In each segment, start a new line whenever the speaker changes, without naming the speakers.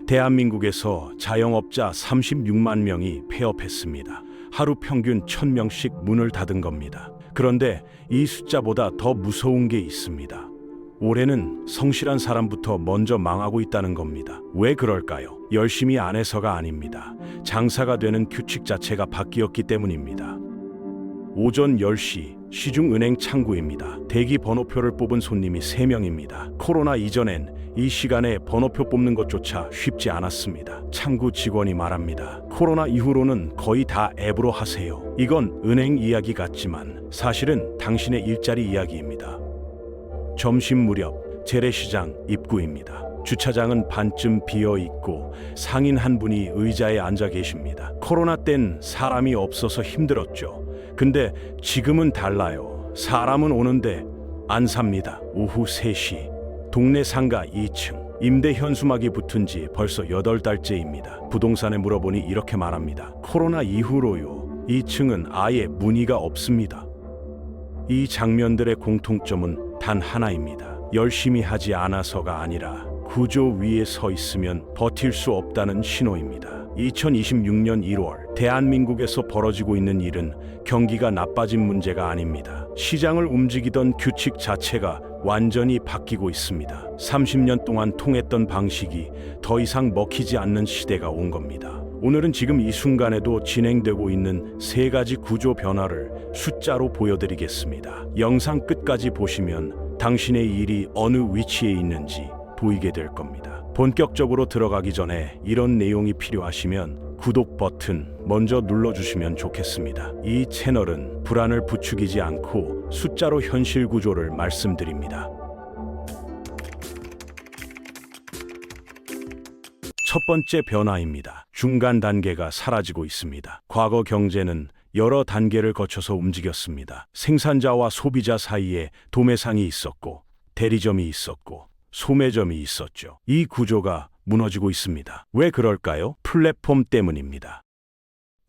대한민국에서 자영업자 36만 명이 폐업했습니다. 하루 평균 1000명씩 문을 닫은 겁니다. 그런데 이 숫자보다 더 무서운 게 있습니다. 올해는 성실한 사람부터 먼저 망하고 있다는 겁니다. 왜 그럴까요? 열심히 안 해서가 아닙니다. 장사가 되는 규칙 자체가 바뀌었기 때문입니다. 오전 10시 시중은행 창구입니다. 대기 번호표를 뽑은 손님이 3명입니다. 코로나 이전엔 이 시간에 번호표 뽑는 것조차 쉽지 않았습니다. 창구 직원이 말합니다. 코로나 이후로는 거의 다 앱으로 하세요. 이건 은행 이야기 같지만 사실은 당신의 일자리 이야기입니다. 점심 무렵 재래시장 입구입니다. 주차장은 반쯤 비어 있고 상인 한 분이 의자에 앉아 계십니다. 코로나 땐 사람이 없어서 힘들었죠. 근데 지금은 달라요. 사람은 오는데 안 삽니다. 오후 3시 동네 상가 2층 임대 현수막이 붙은 지 벌써 8달째입니다. 부동산에 물어보니 이렇게 말합니다. 코로나 이후로요. 2층은 아예 문의가 없습니다. 이 장면들의 공통점은 단 하나입니다. 열심히 하지 않아서가 아니라 구조 위에 서 있으면 버틸 수 없다는 신호입니다. 2026년 1월 대한민국에서 벌어지고 있는 일은 경기가 나빠진 문제가 아닙니다. 시장을 움직이던 규칙 자체가 완전히 바뀌고 있습니다. 30년 동안 통했던 방식이 더 이상 먹히지 않는 시대가 온 겁니다. 오늘은 지금 이 순간에도 진행되고 있는 3가지 구조 변화를 숫자로 보여드리겠습니다. 영상 끝까지 보시면 당신의 일이 어느 위치에 있는지 보이게 될 겁니다. 본격적으로 들어가기 전에 이런 내용이 필요하시면 구독 버튼 먼저 눌러주시면 좋겠습니다. 이 채널은 불안을 부추기지 않고 숫자로 현실 구조를 말씀드립니다. 첫 번째 변화입니다. 중간 단계가 사라지고 있습니다. 과거 경제는 여러 단계를 거쳐서 움직였습니다. 생산자와 소비자 사이에 도매상이 있었고 대리점이 있었고 소매점이 있었죠. 이 구조가 무너지고 있습니다. 왜 그럴까요? 플랫폼 때문입니다.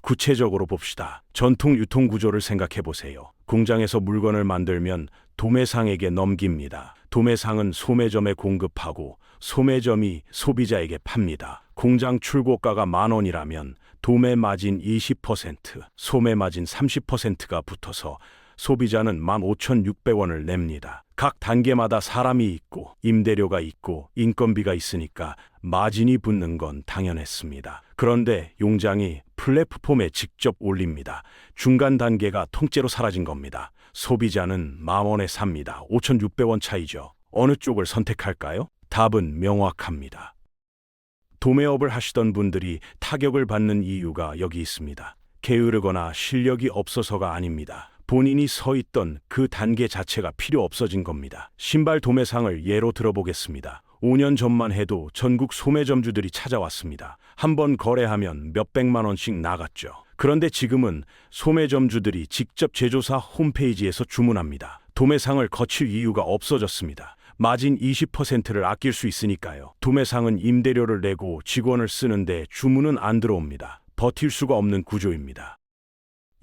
구체적으로 봅시다. 전통 유통 구조를 생각해 보세요. 공장에서 물건을 만들면 도매상에게 넘깁니다. 도매상은 소매점에 공급하고 소매점이 소비자에게 팝니다. 공장 출고가가 10,000원이라면 도매 마진 20%, 소매 마진 30%가 붙어서 소비자는 15,600원을 냅니다. 각 단계마다 사람이 있고 임대료가 있고 인건비가 있으니까 마진이 붙는 건 당연했습니다. 그런데 용장이 플랫폼에 직접 올립니다. 중간 단계가 통째로 사라진 겁니다. 소비자는 10,000원에 삽니다. 5,600원 차이죠. 어느 쪽을 선택할까요? 답은 명확합니다. 도매업을 하시던 분들이 타격을 받는 이유가 여기 있습니다. 게으르거나 실력이 없어서가 아닙니다. 본인이 서 있던 그 단계 자체가 필요 없어진 겁니다. 신발 도매상을 예로 들어보겠습니다. 5년 전만 해도 전국 소매점주들이 찾아왔습니다. 한번 거래하면 몇백만 원씩 나갔죠. 그런데 지금은 소매점주들이 직접 제조사 홈페이지에서 주문합니다. 도매상을 거칠 이유가 없어졌습니다. 마진 20%를 아낄 수 있으니까요. 도매상은 임대료를 내고 직원을 쓰는데 주문은 안 들어옵니다. 버틸 수가 없는 구조입니다.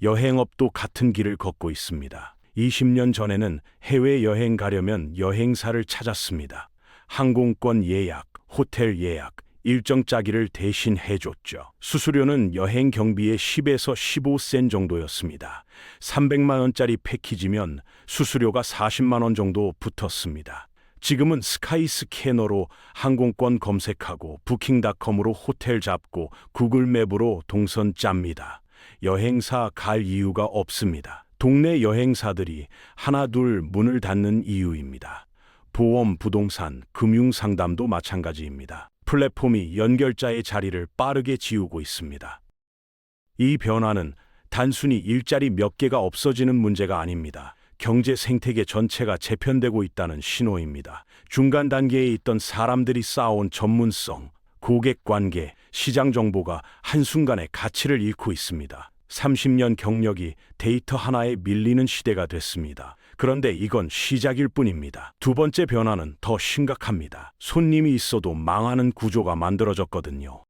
여행업도 같은 길을 걷고 있습니다. 20년 전에는 해외여행 가려면 여행사를 찾았습니다. 항공권 예약, 호텔 예약, 일정 짜기를 대신 해줬죠. 수수료는 여행 경비의 10에서 15센 정도였습니다. 300만 원짜리 패키지면 수수료가 40만 원 정도 붙었습니다. 지금은 스카이스캐너로 항공권 검색하고 부킹닷컴으로 호텔 잡고 구글맵으로 동선 짭니다. 여행사 갈 이유가 없습니다. 동네 여행사들이 하나둘 문을 닫는 이유입니다. 보험, 부동산, 금융상담도 마찬가지입니다. 플랫폼이 연결자의 자리를 빠르게 지우고 있습니다. 이 변화는 단순히 일자리 몇 개가 없어지는 문제가 아닙니다. 경제 생태계 전체가 재편되고 있다는 신호입니다. 중간 단계에 있던 사람들이 쌓아온 전문성, 고객 관계, 시장 정보가 한순간에 가치를 잃고 있습니다. 30년 경력이 데이터 하나에 밀리는 시대가 됐습니다. 그런데 이건 시작일 뿐입니다. 두 번째 변화는 더 심각합니다. 손님이 있어도 망하는 구조가 만들어졌거든요.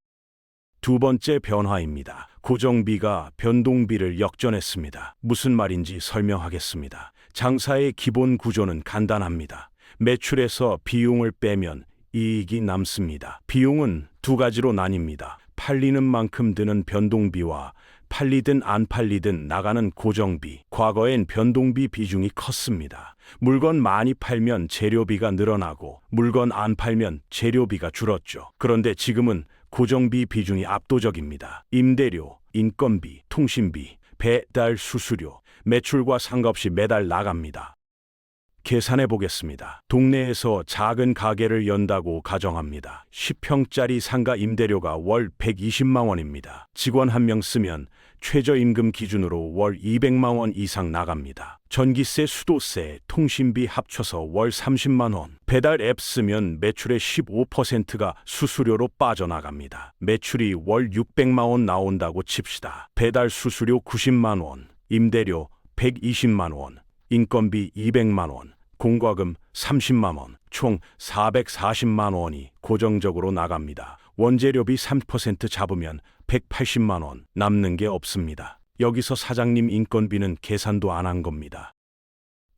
두 번째 변화입니다. 고정비가 변동비를 역전했습니다. 무슨 말인지 설명하겠습니다. 장사의 기본 구조는 간단합니다. 매출에서 비용을 빼면 이익이 남습니다. 비용은 두 가지로 나뉩니다. 팔리는 만큼 드는 변동비와 팔리든 안 팔리든 나가는 고정비. 과거엔 변동비 비중이 컸습니다. 물건 많이 팔면 재료비가 늘어나고 물건 안 팔면 재료비가 줄었죠. 그런데 지금은 고정비 비중이 압도적입니다. 임대료, 인건비, 통신비, 배달 수수료, 매출과 상관없이 매달 나갑니다. 계산해 보겠습니다. 동네에서 작은 가게를 연다고 가정합니다. 10평짜리 상가 임대료가 월 120만 원입니다. 직원 한 명 쓰면 최저임금 기준으로 월 200만 원 이상 나갑니다. 전기세, 수도세, 통신비 합쳐서 월 30만 원. 배달 앱 쓰면 매출의 15%가 수수료로 빠져나갑니다. 매출이 월 600만 원 나온다고 칩시다. 배달 수수료 90만 원, 임대료 120만 원, 인건비 200만 원, 공과금 30만 원, 총 440만 원이 고정적으로 나갑니다. 원재료비 3% 잡으면 180만 원, 남는 게 없습니다. 여기서 사장님 인건비는 계산도 안 한 겁니다.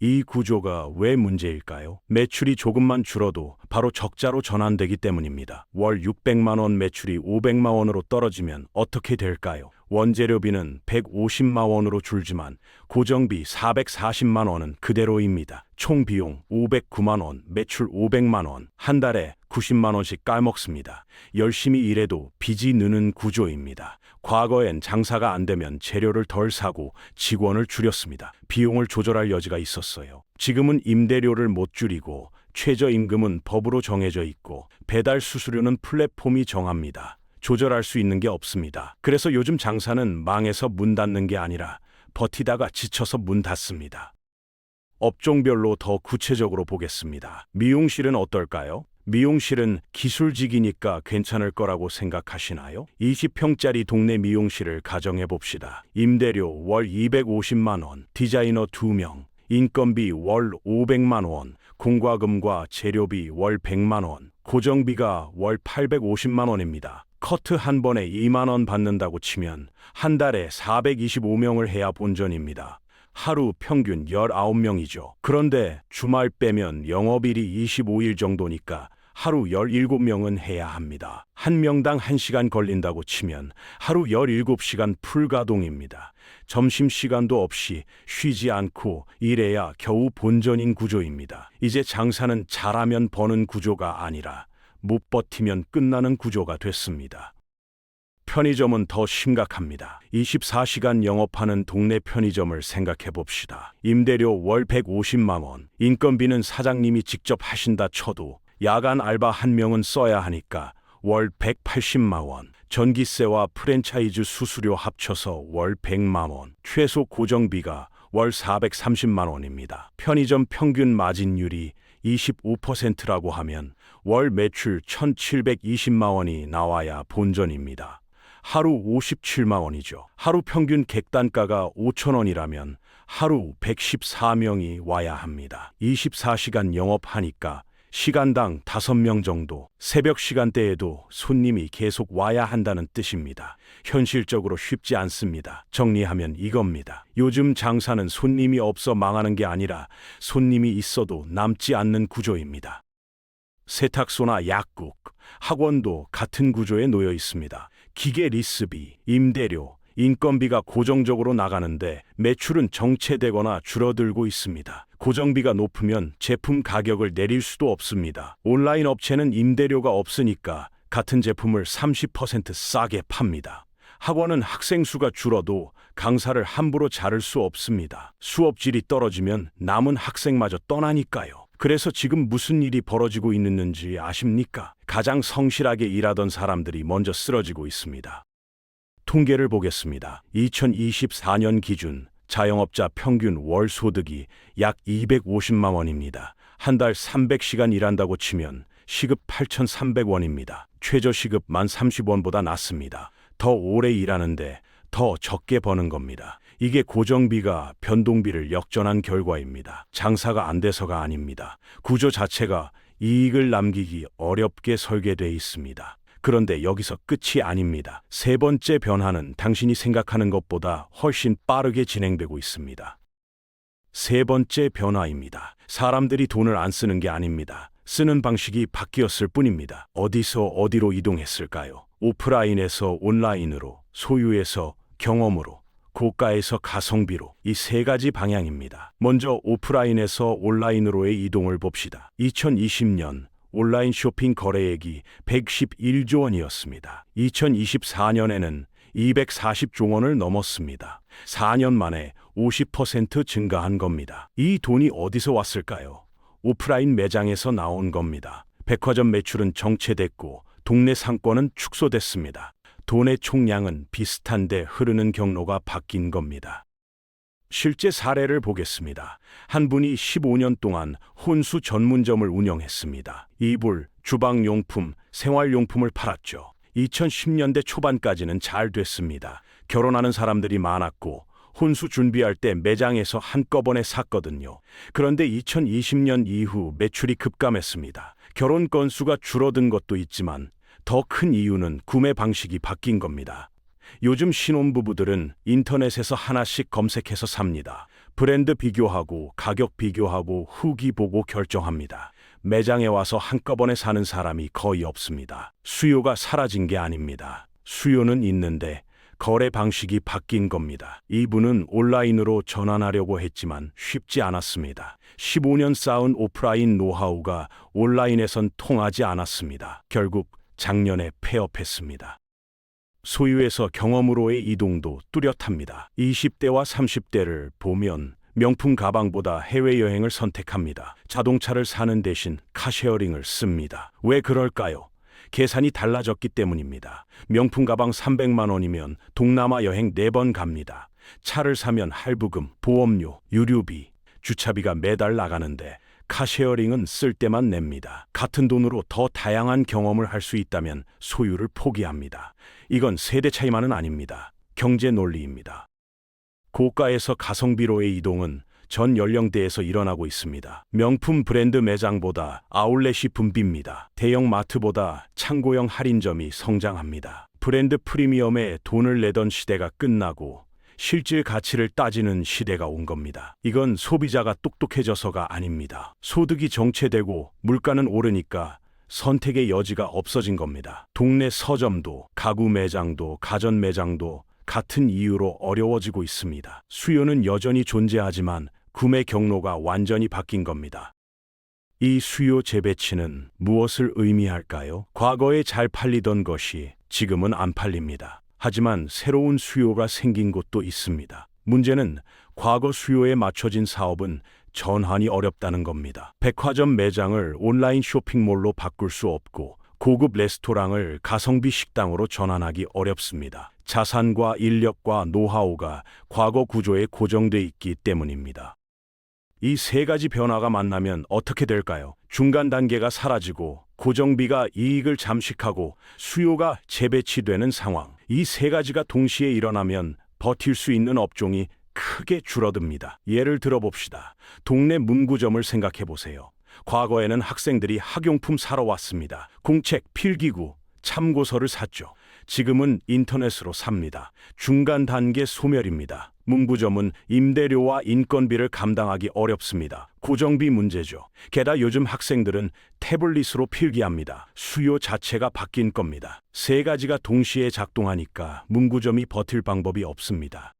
이 구조가 왜 문제일까요? 매출이 조금만 줄어도 바로 적자로 전환되기 때문입니다. 월 600만 원 매출이 500만 원으로 떨어지면 어떻게 될까요? 원재료비는 150만 원으로 줄지만 고정비 440만 원은 그대로입니다. 총 비용 509만 원, 매출 500만 원, 한 달에 90만 원씩 까먹습니다. 열심히 일해도 빚이 느는 구조입니다. 과거엔 장사가 안 되면 재료를 덜 사고 직원을 줄였습니다. 비용을 조절할 여지가 있었어요. 지금은 임대료를 못 줄이고 최저임금은 법으로 정해져 있고 배달 수수료는 플랫폼이 정합니다. 조절할 수 있는 게 없습니다. 그래서 요즘 장사는 망해서 문 닫는 게 아니라 버티다가 지쳐서 문 닫습니다. 업종별로 더 구체적으로 보겠습니다. 미용실은 어떨까요? 미용실은 기술직이니까 괜찮을 거라고 생각하시나요? 20평짜리 동네 미용실을 가정해 봅시다. 임대료 월 250만 원, 디자이너 2명, 인건비 월 500만 원, 공과금과 재료비 월 100만 원, 고정비가 월 850만 원입니다. 커트 한 번에 2만 원 받는다고 치면 한 달에 425명을 해야 본전입니다. 하루 평균 19명이죠. 그런데 주말 빼면 영업일이 25일 정도니까 하루 17명은 해야 합니다. 한 명당 1시간 걸린다고 치면 하루 17시간 풀가동입니다. 점심시간도 없이 쉬지 않고 일해야 겨우 본전인 구조입니다. 이제 장사는 잘하면 버는 구조가 아니라 못 버티면 끝나는 구조가 됐습니다. 편의점은 더 심각합니다. 24시간 영업하는 동네 편의점을 생각해 봅시다. 임대료 월 150만 원, 인건비는 사장님이 직접 하신다 쳐도 야간 알바 한 명은 써야 하니까 월 180만 원, 전기세와 프랜차이즈 수수료 합쳐서 월 100만 원, 최소 고정비가 월 430만 원입니다. 편의점 평균 마진율이 25%라고 하면 월 매출 1,720만 원이 나와야 본전입니다. 하루 57만 원이죠. 하루 평균 객단가가 5천 원이라면 하루 114명이 와야 합니다. 24시간 영업하니까 시간당 5명 정도, 새벽 시간대에도 손님이 계속 와야 한다는 뜻입니다. 현실적으로 쉽지 않습니다. 정리하면 이겁니다. 요즘 장사는 손님이 없어 망하는 게 아니라 손님이 있어도 남지 않는 구조입니다. 세탁소나 약국, 학원도 같은 구조에 놓여 있습니다. 기계 리스비, 임대료, 인건비가 고정적으로 나가는데 매출은 정체되거나 줄어들고 있습니다. 고정비가 높으면 제품 가격을 내릴 수도 없습니다. 온라인 업체는 임대료가 없으니까 같은 제품을 30% 싸게 팝니다. 학원은 학생 수가 줄어도 강사를 함부로 자를 수 없습니다. 수업질이 떨어지면 남은 학생마저 떠나니까요. 그래서 지금 무슨 일이 벌어지고 있는지 아십니까? 가장 성실하게 일하던 사람들이 먼저 쓰러지고 있습니다. 통계를 보겠습니다. 2024년 기준 자영업자 평균 월 소득이 약 250만 원입니다. 한 달 300시간 일한다고 치면 시급 8,300원입니다. 최저시급 1,030원보다 낮습니다. 더 오래 일하는데 더 적게 버는 겁니다. 이게 고정비가 변동비를 역전한 결과입니다. 장사가 안 돼서가 아닙니다. 구조 자체가 이익을 남기기 어렵게 설계돼 있습니다. 그런데 여기서 끝이 아닙니다. 세 번째 변화는 당신이 생각하는 것보다 훨씬 빠르게 진행되고 있습니다. 세 번째 변화입니다. 사람들이 돈을 안 쓰는 게 아닙니다. 쓰는 방식이 바뀌었을 뿐입니다. 어디서 어디로 이동했을까요? 오프라인에서 온라인으로, 소유에서 경험으로, 고가에서 가성비로, 이 세 가지 방향입니다. 먼저 오프라인에서 온라인으로의 이동을 봅시다. 2020년 온라인 쇼핑 거래액이 111조 원이었습니다. 2024년에는 240조 원을 넘었습니다. 4년 만에 50% 증가한 겁니다. 이 돈이 어디서 왔을까요? 오프라인 매장에서 나온 겁니다. 백화점 매출은 정체됐고 동네 상권은 축소됐습니다. 돈의 총량은 비슷한데 흐르는 경로가 바뀐 겁니다. 실제 사례를 보겠습니다. 한 분이 15년 동안 혼수 전문점을 운영했습니다. 이불, 주방용품, 생활용품을 팔았죠. 2010년대 초반까지는 잘 됐습니다. 결혼하는 사람들이 많았고 혼수 준비할 때 매장에서 한꺼번에 샀거든요. 그런데 2020년 이후 매출이 급감했습니다. 결혼 건수가 줄어든 것도 있지만 더 큰 이유는 구매 방식이 바뀐 겁니다. 요즘 신혼부부들은 인터넷에서 하나씩 검색해서 삽니다. 브랜드 비교하고 가격 비교하고 후기 보고 결정합니다. 매장에 와서 한꺼번에 사는 사람이 거의 없습니다. 수요가 사라진 게 아닙니다. 수요는 있는데 거래 방식이 바뀐 겁니다. 이분은 온라인으로 전환하려고 했지만 쉽지 않았습니다. 15년 쌓은 오프라인 노하우가 온라인에선 통하지 않았습니다. 결국 작년에 폐업했습니다. 소유에서 경험으로의 이동도 뚜렷합니다. 20대와 30대를 보면 명품 가방보다 해외여행을 선택합니다. 자동차를 사는 대신 카쉐어링을 씁니다. 왜 그럴까요? 계산이 달라졌기 때문입니다. 명품 가방 300만 원이면 동남아 여행 4번 갑니다. 차를 사면 할부금, 보험료, 유류비, 주차비가 매달 나가는데 카쉐어링은 쓸 때만 냅니다. 같은 돈으로 더 다양한 경험을 할 수 있다면 소유를 포기합니다. 이건 세대 차이만은 아닙니다. 경제 논리입니다. 고가에서 가성비로의 이동은 전 연령대에서 일어나고 있습니다. 명품 브랜드 매장보다 아울렛이 붐빕니다. 대형 마트보다 창고형 할인점이 성장합니다. 브랜드 프리미엄에 돈을 내던 시대가 끝나고 실질 가치를 따지는 시대가 온 겁니다. 이건 소비자가 똑똑해져서가 아닙니다. 소득이 정체되고 물가는 오르니까 선택의 여지가 없어진 겁니다. 동네 서점도, 가구 매장도, 가전 매장도 같은 이유로 어려워지고 있습니다. 수요는 여전히 존재하지만 구매 경로가 완전히 바뀐 겁니다. 이 수요 재배치는 무엇을 의미할까요? 과거에 잘 팔리던 것이 지금은 안 팔립니다. 하지만 새로운 수요가 생긴 곳도 있습니다. 문제는 과거 수요에 맞춰진 사업은 전환이 어렵다는 겁니다. 백화점 매장을 온라인 쇼핑몰로 바꿀 수 없고 고급 레스토랑을 가성비 식당으로 전환하기 어렵습니다. 자산과 인력과 노하우가 과거 구조에 고정돼 있기 때문입니다. 이 세 가지 변화가 만나면 어떻게 될까요? 중간 단계가 사라지고 고정비가 이익을 잠식하고 수요가 재배치되는 상황. 이 세 가지가 동시에 일어나면 버틸 수 있는 업종이 크게 줄어듭니다. 예를 들어 봅시다. 동네 문구점을 생각해 보세요. 과거에는 학생들이 학용품 사러 왔습니다. 공책, 필기구, 참고서를 샀죠. 지금은 인터넷으로 삽니다. 중간 단계 소멸입니다. 문구점은 임대료와 인건비를 감당하기 어렵습니다. 고정비 문제죠. 게다가 요즘 학생들은 태블릿으로 필기합니다. 수요 자체가 바뀐 겁니다. 세 가지가 동시에 작동하니까 문구점이 버틸 방법이 없습니다.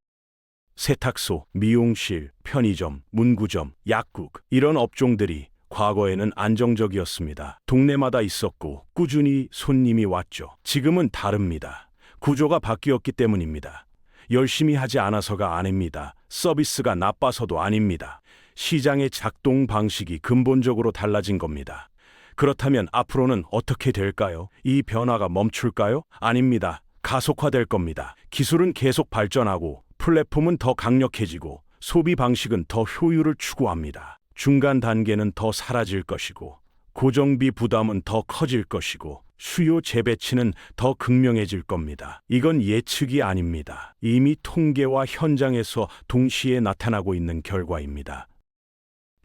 세탁소, 미용실, 편의점, 문구점, 약국 이런 업종들이 과거에는 안정적이었습니다. 동네마다 있었고 꾸준히 손님이 왔죠. 지금은 다릅니다. 구조가 바뀌었기 때문입니다. 열심히 하지 않아서가 아닙니다. 서비스가 나빠서도 아닙니다. 시장의 작동 방식이 근본적으로 달라진 겁니다. 그렇다면 앞으로는 어떻게 될까요? 이 변화가 멈출까요? 아닙니다. 가속화될 겁니다. 기술은 계속 발전하고 플랫폼은 더 강력해지고 소비 방식은 더 효율을 추구합니다. 중간 단계는 더 사라질 것이고 고정비 부담은 더 커질 것이고 수요 재배치는 더 극명해질 겁니다. 이건 예측이 아닙니다. 이미 통계와 현장에서 동시에 나타나고 있는 결과입니다.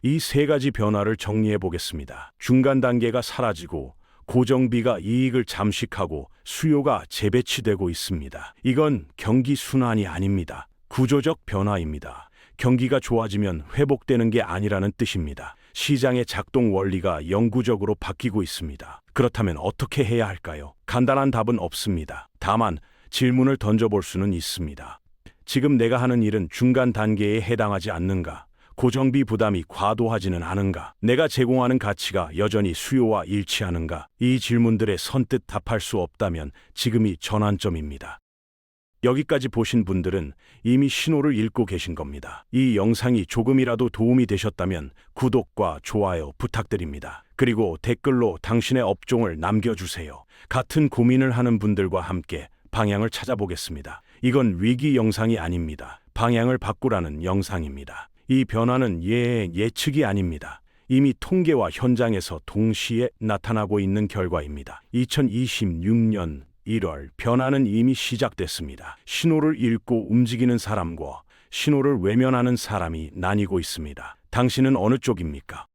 이 세 가지 변화를 정리해 보겠습니다. 중간 단계가 사라지고 고정비가 이익을 잠식하고 수요가 재배치되고 있습니다. 이건 경기 순환이 아닙니다. 구조적 변화입니다. 경기가 좋아지면 회복되는 게 아니라는 뜻입니다. 시장의 작동 원리가 영구적으로 바뀌고 있습니다. 그렇다면 어떻게 해야 할까요? 간단한 답은 없습니다. 다만 질문을 던져볼 수는 있습니다. 지금 내가 하는 일은 중간 단계에 해당하지 않는가? 고정비 부담이 과도하지는 않은가? 내가 제공하는 가치가 여전히 수요와 일치하는가? 이 질문들에 선뜻 답할 수 없다면 지금이 전환점입니다. 여기까지 보신 분들은 이미 신호를 읽고 계신 겁니다. 이 영상이 조금이라도 도움이 되셨다면 구독과 좋아요 부탁드립니다. 그리고 댓글로 당신의 업종을 남겨주세요. 같은 고민을 하는 분들과 함께 방향을 찾아보겠습니다. 이건 위기 영상이 아닙니다. 방향을 바꾸라는 영상입니다. 이 변화는 예측이 아닙니다. 이미 통계와 현장에서 동시에 나타나고 있는 결과입니다. 2026년 1월 변화는 이미 시작됐습니다. 신호를 읽고 움직이는 사람과 신호를 외면하는 사람이 나뉘고 있습니다. 당신은 어느 쪽입니까?